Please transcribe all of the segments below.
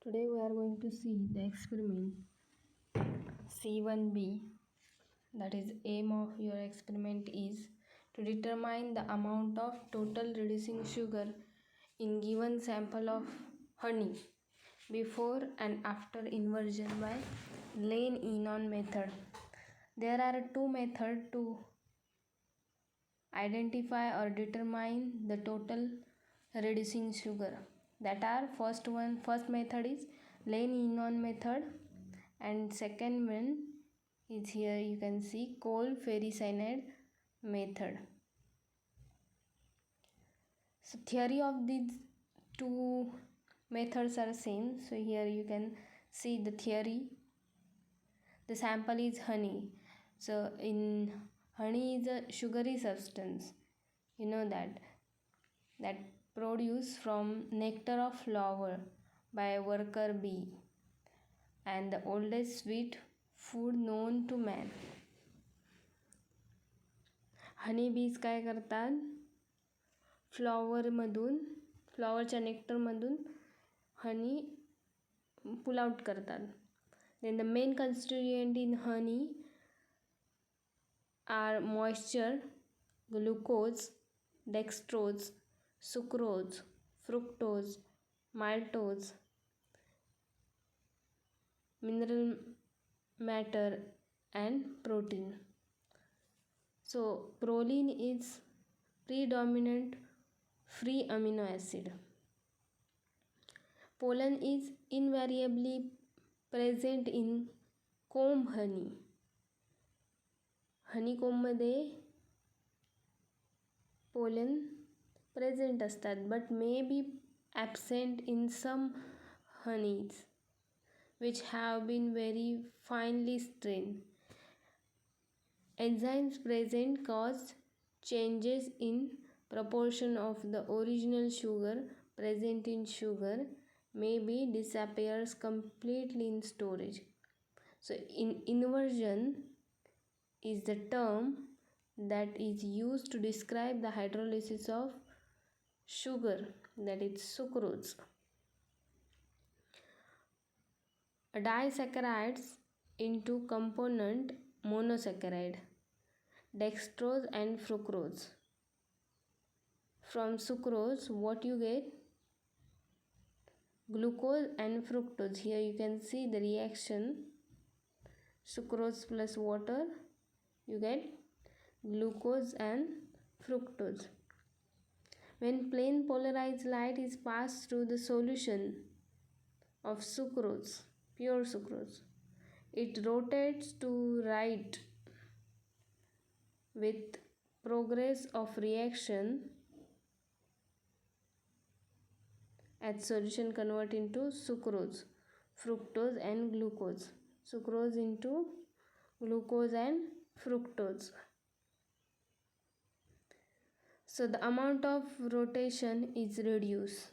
Today we are going to see the experiment C1b. That is, aim of your experiment is to determine the amount of total reducing sugar in given sample of honey before and after inversion by Lane-Enon method. There are two methods to identify or determine the total reducing sugar. That are first method is Lane-Enon method, and second one is here you can see coal ferricyanide method. So theory of these two methods are same. So here you can see the theory. The sample is honey. So in honey is a sugary substance, you know that produced from nectar of flower by a worker bee, and the oldest sweet food known to man. Honey बीज काय करतात, फ्लॉवरच्या नेक्टरमधून Honey pull out करतात. Then the main constituent in honey are moisture, glucose, dextrose, sucrose, fructose, maltose, mineral matter and protein. So proline is predominant free amino acid. Pollen is invariably present in comb honey. honeycomb मध्ये pollen present असतात, but may be absent in some honeys which have been very finely strained. Enzymes present cause changes in proportion of the original sugar present in sugar, maybe disappears completely in storage. So inversion is the term that is used to describe the hydrolysis of sugar, that is sucrose. Disaccharides into component monosaccharide, dextrose and fructose. From sucrose what you get? Glucose and fructose. Here you can see the reaction, sucrose plus water, you get glucose and fructose. When plain polarized light is passed through the solution of sucrose, pure sucrose, it rotates to right with progress of reaction as solution convert into sucrose, fructose and glucose. Sucrose into glucose and fructose. So the amount of rotation is reduced.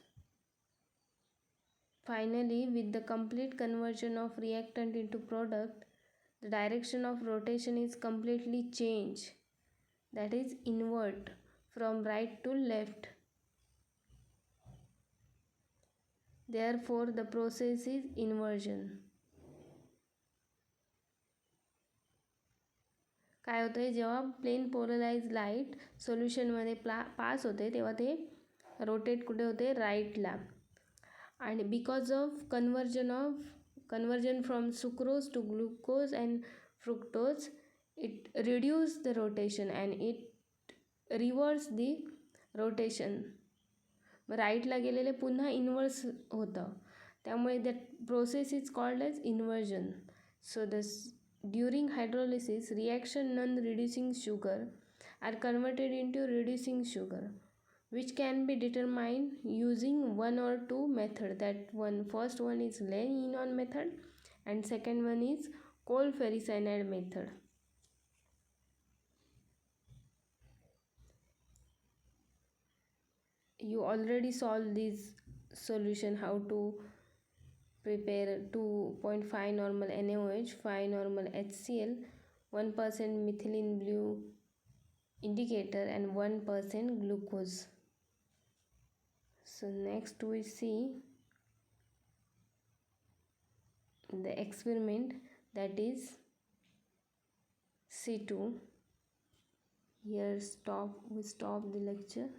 Finally, with the complete conversion of reactant into product, the direction of rotation is completely changed, that is invert from right to left. Therefore the process is inversion. काय होतं, जेव्हा plane polarise light सोल्युशनमध्ये pass होते तेव्हा ते rotate कुठे होते, राईटला. आणि because of conversion from sucrose to glucose and fructose, it reduce the rotation and it reverse the rotation. राईटला गेलेले पुन्हा इन्व्हर्स होतं, त्यामुळे that process is called as inversion. So during hydrolysis, reaction non-reducing sugar are converted into reducing sugar, which can be determined using one or two methods. First one is Lane-Enon method and second one is coal ferricyanide method. You already solved this solution, how to prepare 2.5 normal NaOH, 5 normal HCl, 1% methylene blue indicator and 1% glucose. So next we see the experiment, that is C2. Here we stop the lecture.